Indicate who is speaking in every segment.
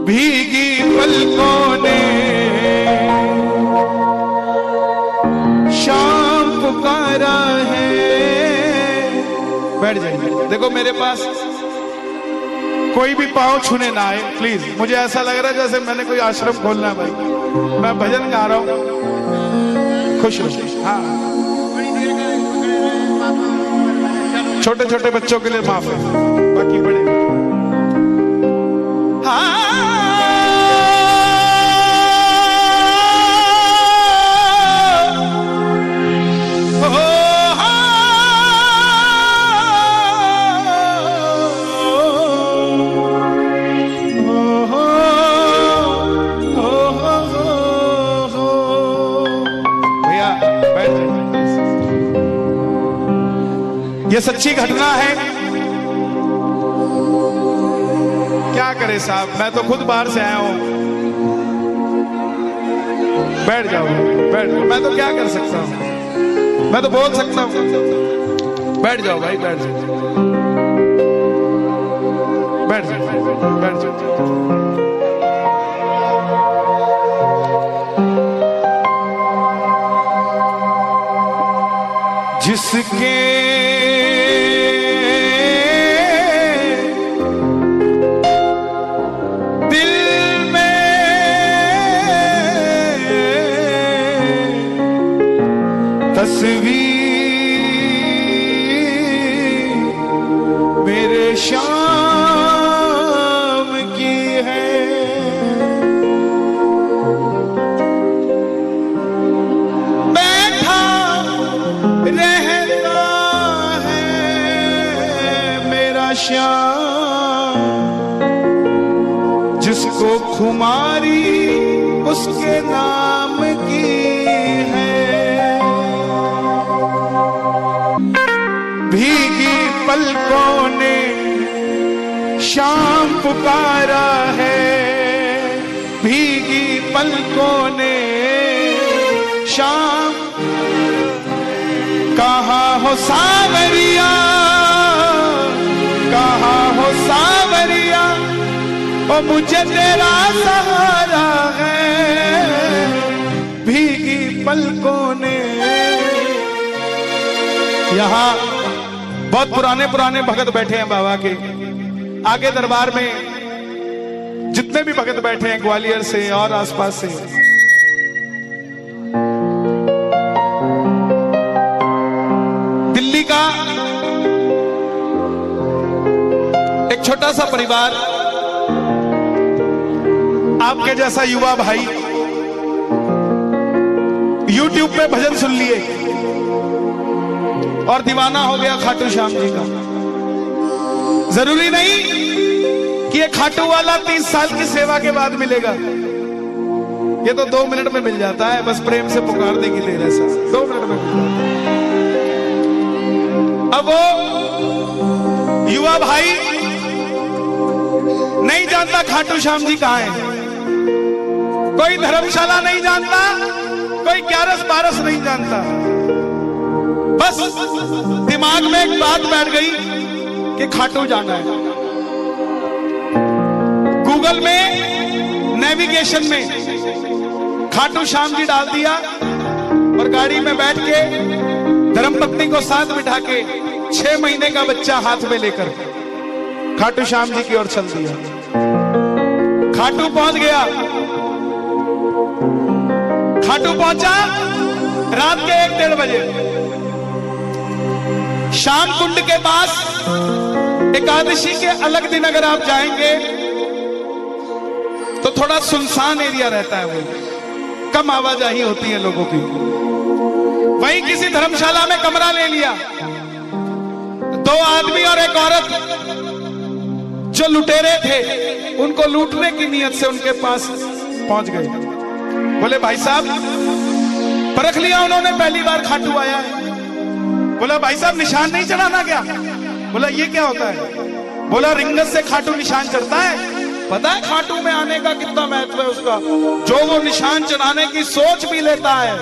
Speaker 1: भीगी पलकों ने शाम पुकारा है। बैठ जाइए। देखो मेरे पास कोई भी पांव छूने ना आए प्लीज। मुझे ऐसा लग रहा है जैसे मैंने कोई आश्रम खोलना है भाई। मैं भजन गा रहा हूं, खुश हो। हाँ, छोटे छोटे बच्चों के लिए माफ है, बाकी बड़े। हाँ ये सच्ची घटना है। क्या करे साहब, मैं तो खुद बाहर से आया हूं। बैठ जाओ, बैठ जाओ। मैं तो क्या कर सकता हूं, मैं तो बोल सकता हूं। बैठ जाओ भाई, बैठ जाओ, बैठ जाओ, बैठ जाओ। जिसके तस्वीर मेरे शाम की है, बैठा रहता है मेरा श्याम। जिसको खुमारी उसके नाम की है। भीगी पलकों ने शाम पुकारा है। भीगी पलकों ने शाम। कहाँ हो सावरिया, कहाँ हो सावरिया, ओ मुझे तेरा सहारा है। भीगी पलकों ने। यहाँ बहुत पुराने पुराने भगत बैठे हैं बाबा के आगे दरबार में। जितने भी भगत बैठे हैं ग्वालियर से और आसपास से, दिल्ली का एक छोटा सा परिवार, आपके जैसा युवा भाई YouTube पे भजन सुन लिए और दीवाना हो गया खाटू श्याम जी का। जरूरी नहीं कि ये खाटू वाला 30 साल की सेवा के बाद मिलेगा। ये तो 2 मिनट में मिल जाता है, बस प्रेम से पुकार देगी देर ऐसा 2 मिनट में मिल जाता है। अब वो युवा भाई नहीं जानता खाटू श्याम जी कहां है। कोई धर्मशाला नहीं जानता, कोई 11-12 नहीं जानता। बस दिमाग में एक बात बैठ गई कि खाटू जाना है। गूगल में नेविगेशन में खाटू श्याम जी डाल दिया और गाड़ी में बैठ के धर्मपत्नी को साथ बिठा के 6 महीने का बच्चा हाथ में लेकर खाटू श्याम जी की ओर चल दिया। खाटू पहुंच गया। खाटू पहुंचा रात के 1-1:30 बजे। श्याम कुंड के पास एकादशी के अलग दिन अगर आप जाएंगे तो थोड़ा सुनसान एरिया रहता है, वो कम आवाजाही होती है लोगों की। वहीं किसी धर्मशाला में कमरा ले लिया। 2 आदमी और एक औरत जो लुटेरे थे उनको लूटने की नियत से उनके पास पहुंच गए। बोले भाई साहब, परख लिया उन्होंने, पहली बार खाटू आया है। बोला भाई साहब निशान नहीं चढ़ाना क्या? बोला ये क्या होता है? बोला रिंगत से खाटू निशान चढ़ता है। पता है खाटू में आने का कितना महत्व है उसका? जो वो निशान चढ़ाने की सोच भी लेता है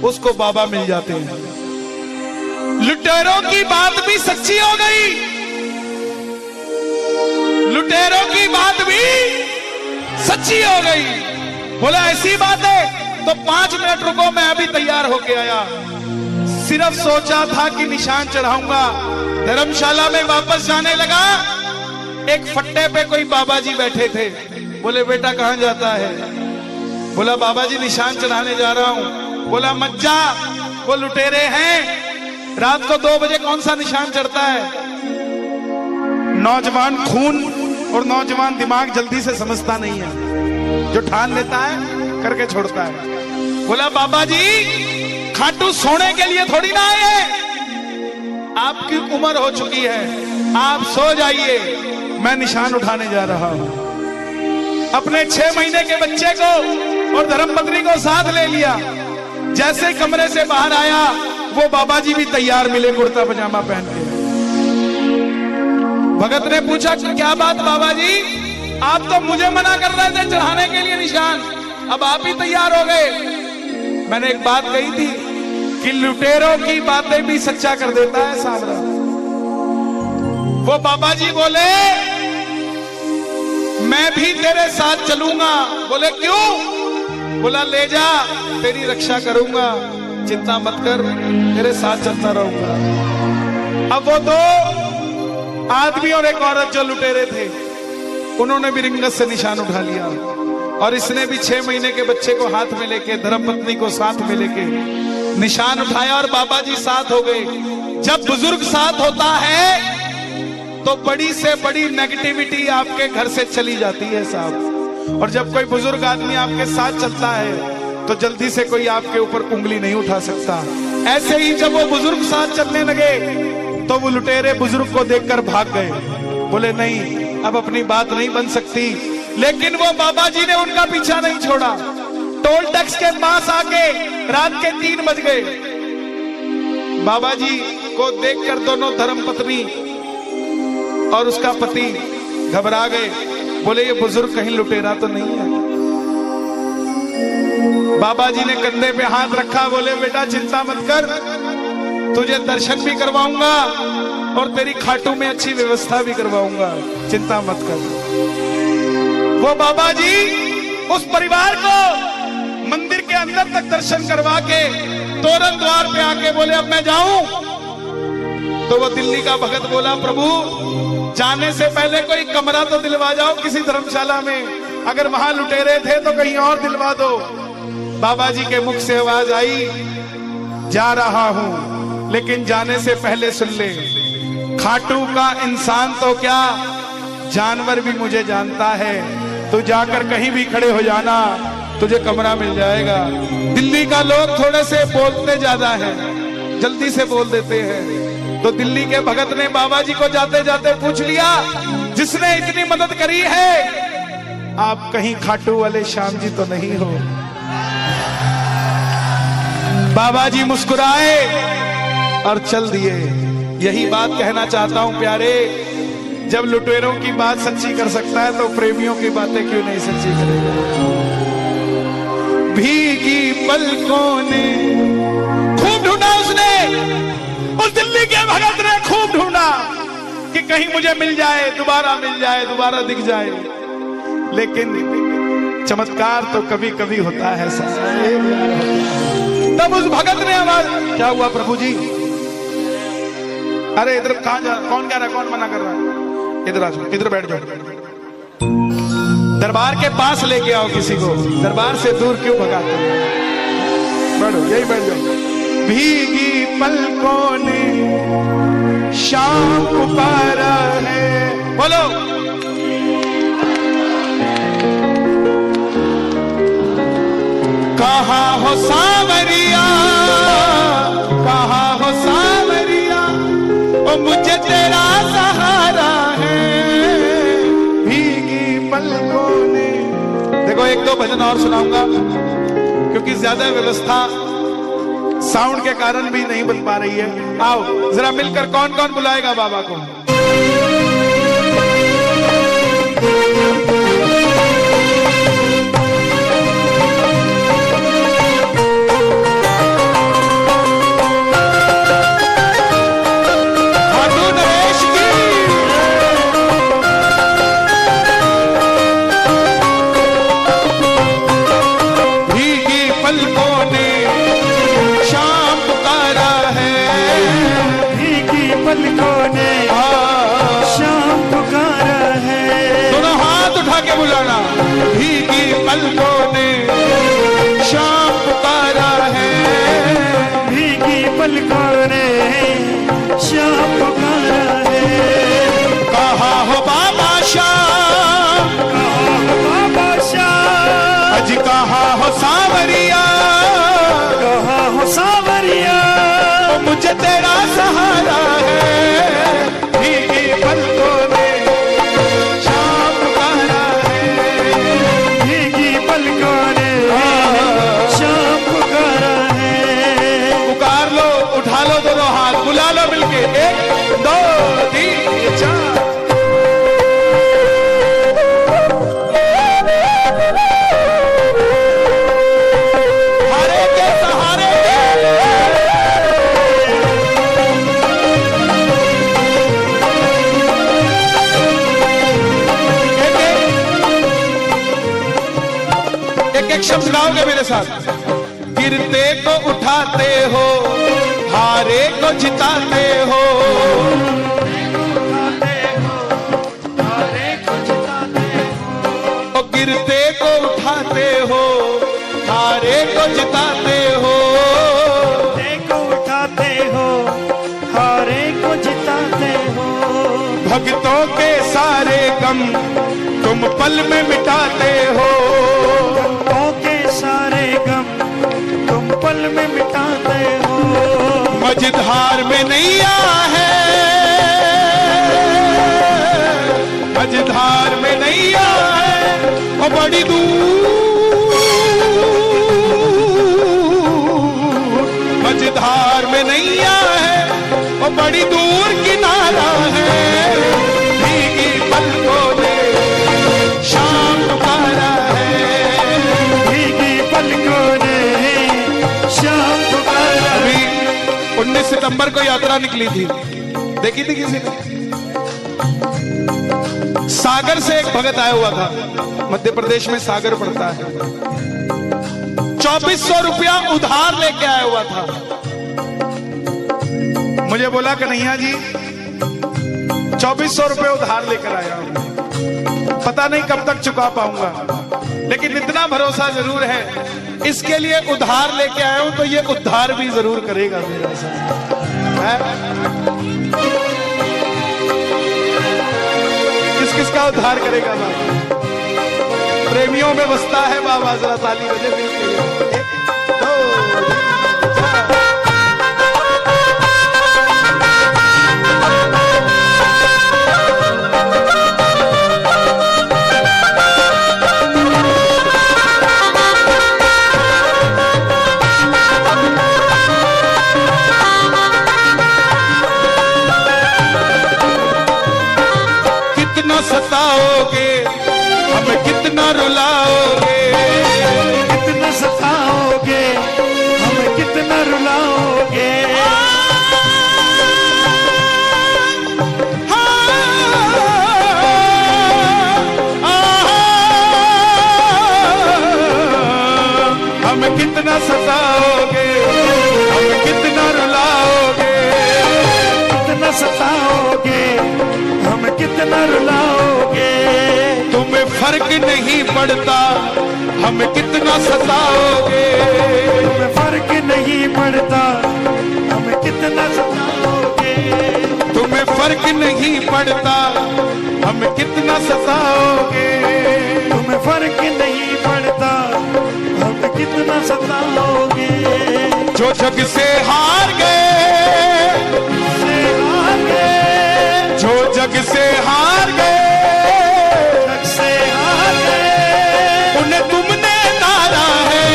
Speaker 1: उसको बाबा मिल जाते हैं। लुटेरों की बात भी सच्ची हो गई, लुटेरों की बात भी सच्ची हो गई। बोला ऐसी बात है तो 5 मिनट रुको, मैं अभी तैयार होके आया। सिर्फ सोचा था कि निशान चढ़ाऊंगा। धर्मशाला में वापस जाने लगा, एक फट्टे पे कोई बाबा जी बैठे थे। बोले बेटा कहां जाता है? बोला बाबा जी निशान चढ़ाने जा रहा हूं। बोला मत जा, वो लुटेरे हैं, रात को 2 बजे कौन सा निशान चढ़ता है? नौजवान खून और नौजवान दिमाग जल्दी से समझता नहीं है, जो ठान लेता है करके छोड़ता है। बोला बाबा जी खाटू सोने के लिए थोड़ी ना आए हैं, आपकी उम्र हो चुकी है, आप सो जाइए, मैं निशान उठाने जा रहा हूं। अपने 6 महीने के बच्चे को और धर्मपत्नी को साथ ले लिया। जैसे कमरे से बाहर आया, वो बाबा जी भी तैयार मिले, कुर्ता पजामा पहन के। भगत ने पूछा क्या बात बाबा जी, आप तो मुझे मना कर रहे थे चढ़ाने के लिए निशान, अब आप ही तैयार हो गए। मैंने एक बात कही थी कि लुटेरों की बातें भी सच्चा कर देता है सावरा। वो बाबा जी बोले मैं भी तेरे साथ चलूंगा। बोले क्यों? बोला ले जा, तेरी रक्षा करूंगा, चिंता मत कर, तेरे साथ चलता रहूंगा। अब वो 2 आदमी और एक औरत जो लुटेरे थे, उन्होंने भी रिंगत से निशान उठा लिया। और इसने भी 6 महीने के बच्चे को हाथ में लेके, धर्मपत्नी को साथ में लेके निशान उठाया और बाबा जी साथ हो गए। जब बुजुर्ग साथ होता है तो बड़ी से बड़ी नेगेटिविटी आपके घर से चली जाती है साहब। और जब कोई बुजुर्ग आदमी आपके साथ चलता है तो जल्दी से कोई आपके ऊपर उंगली नहीं उठा सकता। ऐसे ही जब वो बुजुर्ग साथ चलने लगे तो वो लुटेरे बुजुर्ग को देखकर भाग गए। बोले नहीं, अब अपनी बात नहीं बन सकती। लेकिन वो बाबा जी ने उनका पीछा नहीं छोड़ा। टोल टैक्स के पास आके रात के 3 बज गए। बाबा जी को देखकर दोनों धर्मपत्नी और उसका पति घबरा गए। बोले ये बुजुर्ग कहीं लुटेरा तो नहीं है? बाबा जी ने कंधे पे हाथ रखा, बोले बेटा चिंता मत कर, तुझे दर्शन भी करवाऊंगा और तेरी खाटू में अच्छी व्यवस्था भी करवाऊंगा, चिंता मत कर। वो बाबा जी उस परिवार को मंदिर के अंदर तक दर्शन करवा के तोरण द्वार पे आके बोले अब मैं जाऊं। तो वो दिल्ली का भगत बोला प्रभु जाने से पहले कोई कमरा तो दिलवा जाओ किसी धर्मशाला में, अगर वहां लुटेरे थे तो कहीं और दिलवा दो। बाबा जी के मुख से आवाज आई, जा रहा हूं लेकिन जाने से पहले सुन ले, खाटू का इंसान तो क्या जानवर भी मुझे जानता है, तू जाकर कहीं भी खड़े हो जाना, तुझे कमरा मिल जाएगा। दिल्ली का लोग थोड़े से बोलते ज्यादा है, जल्दी से बोल देते हैं। तो दिल्ली के भगत ने बाबा जी को जाते जाते पूछ लिया, जिसने इतनी मदद करी है आप कहीं खाटू वाले श्याम जी तो नहीं हो? बाबा जी मुस्कुराए और चल दिए। यही बात कहना चाहता हूं प्यारे, जब लुटेरों की बात सच्ची कर सकता है तो प्रेमियों की बातें क्यों नहीं सच्ची करेगा। भीगी पलकों ने खूब ढूंढा, उसने उस दिल्ली के भगत ने खूब ढूंढा कि कहीं मुझे मिल जाए, दोबारा मिल जाए, दोबारा दिख जाए। लेकिन चमत्कार तो कभी कभी होता है तब उस भगत ने आवाज, क्या हुआ प्रभु जी? अरे इधर कहां जा, कौन कह रहा है, कौन मना कर रहा है? इधर आ जाओ, इधर बैठ जाओ। दरबार के पास लेके आओ किसी को, दरबार से दूर क्यों भगाते हो? बैठो, यही बैठ जाओ। भीगी पलकों ने शाम पुकारा है, बोलो कहाँ हो सांवरिया, कहाँ हो सांवरिया, ओ मुझे तेरा सहारा है। भीगी पलकों ने, देखो 1-2 भजन और सुनाऊंगा क्योंकि ज्यादा व्यवस्था साउंड के कारण भी नहीं बन पा रही है। आओ जरा मिलकर, कौन कौन बुलाएगा बाबा को? उठा के बुलाना। भीगी पलकों ने शाम पुकारा है,
Speaker 2: भीगी पलकों ने शाम पुकारा है।
Speaker 1: कहा हो बाबा शाम,
Speaker 2: कहा हो बाबा शाम,
Speaker 1: अजी कहा हो सावरिया,
Speaker 2: कहा हो सावरिया,
Speaker 1: मुझे तेरा सहारा है। भीगी पलकों ने शाम पुकारा है,
Speaker 2: भीगी पलकों ने शाम पुकारा है।
Speaker 1: पुकार लो, उठा लो दोनों हाथ, बुला लो मिलके, 1 2 3 4। हरे के सहारे एक शब्द गाओगे मेरे साथ। गिरते को उठाते हो, हारे को जिताते हो,
Speaker 2: हारे को जिताते हो,
Speaker 1: ओ गिरते को उठाते हो, हारे को जिताते हो,
Speaker 2: को उठाते हो, हारे को जिताते हो।
Speaker 1: भक्तों के सारे गम तुम पल में मिटाते हो,
Speaker 2: भक्तों के सारे गम तुम पल में मिटाते हो।
Speaker 1: मझधार में नैया है, मझधार में नैया है, ओ बड़ी दूर, मझधार में नैया है, ओ बड़ी दूर किनारा है। भीगी पलकों ने शाम पुकारा है,
Speaker 2: भीगी पलकों ने शाम पुकारा।
Speaker 1: अभी 19 सितंबर को यात्रा निकली थी, देखी थी किसी ने? सागर से एक भगत आया हुआ था, मध्य प्रदेश में सागर पड़ता है। 2400 रुपया उधार लेके आया हुआ था। मुझे बोला कन्हैया जी 2400 रुपये उधार लेकर आया हूं, पता नहीं कब तक चुका पाऊंगा, लेकिन इतना भरोसा जरूर है, इसके लिए उधार लेके आया हूं तो ये उद्धार भी जरूर करेगा मेरा साथ। किस किस का उद्धार करेगा बाबा? प्रेमियों में बसता है बाबा, जरा ताली बजे मिलके। 1 2 4। सताओगे हमें कितना रुलाओगे,
Speaker 2: कितना सताओगे हमें कितना रुलाओगे।
Speaker 1: हमें कितना सताओगे, हमें कितना रुलाओगे,
Speaker 2: कितना सताओगे हमें कितना रुलाओगे।
Speaker 1: तुम्हें फर्क नहीं पड़ता हमें कितना सताओगे,
Speaker 2: तुम्हें फर्क नहीं पड़ता हमें कितना सताओगे।
Speaker 1: तुम्हें फर्क नहीं पड़ता हमें कितना सताओगे,
Speaker 2: तुम्हें फर्क नहीं पड़ता हमें कितना सताओगे।
Speaker 1: जो जग से हार गए, जो जग से हार गए,
Speaker 2: जग से हार गए,
Speaker 1: उन्हें तुमने तारा है।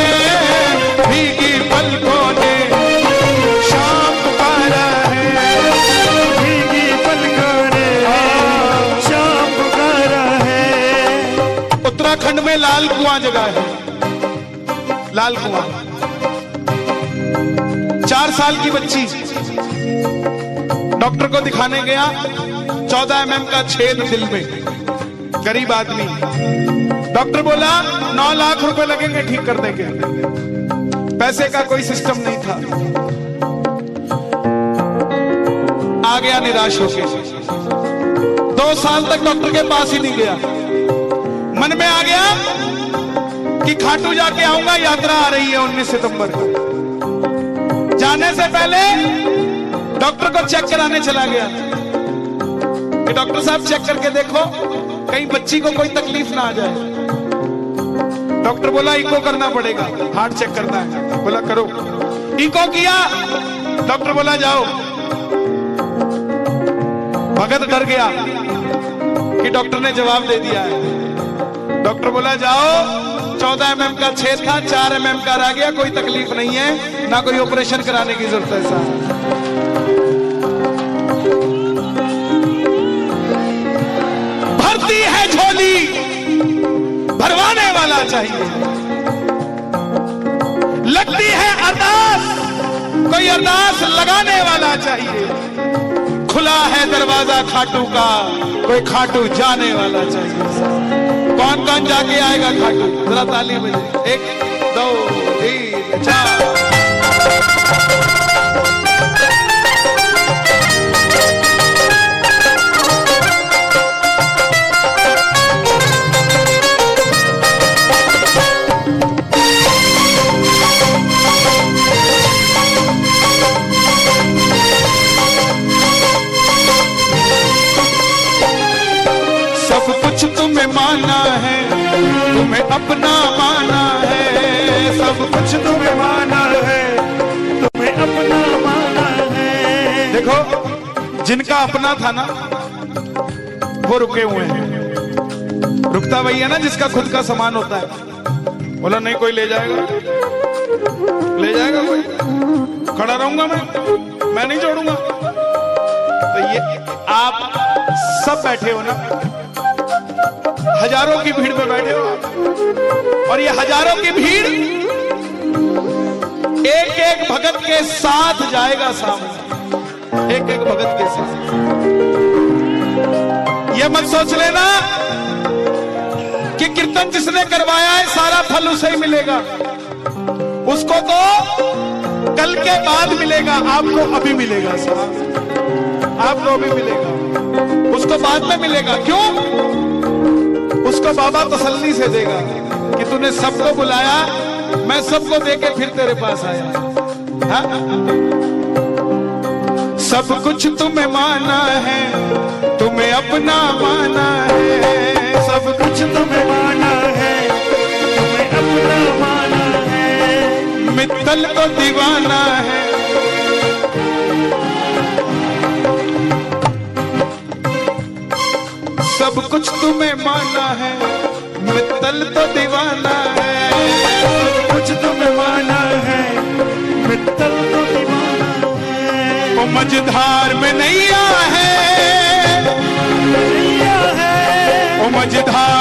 Speaker 1: भीगी पलकों ने शाम पुकारा है,
Speaker 2: भीगी पलकों ने शाम पुकारा है।
Speaker 1: उत्तराखंड में लाल कुआं जगह है, लाल कुआं। 4 साल की बच्ची डॉक्टर को दिखाने गया, 14 mm का छेद दिल में, गरीब आदमी। डॉक्टर बोला 9 लाख रुपए लगेंगे ठीक करने के, पैसे का कोई सिस्टम नहीं था। आ गया निराश होके, 2 साल तक डॉक्टर के पास ही नहीं गया। मन में आ गया कि खाटू जाके आऊंगा, यात्रा आ रही है 19 सितंबर को। जाने से पहले डॉक्टर को चेक कराने चला गया कि डॉक्टर साहब चेक करके देखो कहीं बच्ची को कोई तकलीफ ना आ जाए। डॉक्टर बोला इको करना पड़ेगा, हार्ट चेक करना है। बोला करो। इको किया, डॉक्टर बोला जाओ। भगत डर गया कि डॉक्टर ने जवाब दे दिया है। डॉक्टर बोला जाओ, 14 mm का छेद था, 4 mm का रह गया, कोई तकलीफ नहीं है, ना कोई ऑपरेशन कराने की जरूरत है साहब। भरती है झोली, भरवाने वाला चाहिए। लगती है अरदास, कोई अरदास लगाने वाला चाहिए। खुला है दरवाजा खाटू का, कोई खाटू जाने वाला चाहिए। कौन कौन जाके आएगा खाटू? जरा ताली बजे। 1 2 3 4। तुम्हें माना है, तुम्हें अपना माना है। सब कुछ तुम्हें माना है, तुम्हें अपना माना है। देखो जिनका अपना था ना वो रुके हुए हैं। रुकता वही है ना जिसका खुद का सामान होता है। बोला नहीं कोई ले जाएगा, ले जाएगा कोई, खड़ा रहूंगा मैं नहीं छोड़ूंगा। तो ये आप सब बैठे हो ना, हजारों की भीड़ में बैठे हो आप, और ये हजारों की भीड़ एक एक भगत के साथ जाएगा सामने, एक एक भगत के साथ। ये मत सोच लेना कि कीर्तन जिसने करवाया है सारा फल उसे ही मिलेगा। उसको तो कल के बाद मिलेगा, आपको अभी मिलेगा साहब, आपको अभी मिलेगा, उसको बाद में मिलेगा। क्यों? उसको बाबा तसल्ली से देगा कि तूने सबको बुलाया, मैं सबको देके फिर तेरे पास आया। हा? सब कुछ तुम्हें माना है, तुम्हें अपना माना है। सब कुछ तुम्हें माना है, तुम्हें अपना माना है। मित्तल को दीवाना है, सब कुछ तुम्हें माना है। मित्तल तो दीवाना है, सब कुछ तुम्हें माना है। मित्तल तो दीवाना है। वो मझधार में नैया है, वो मझधार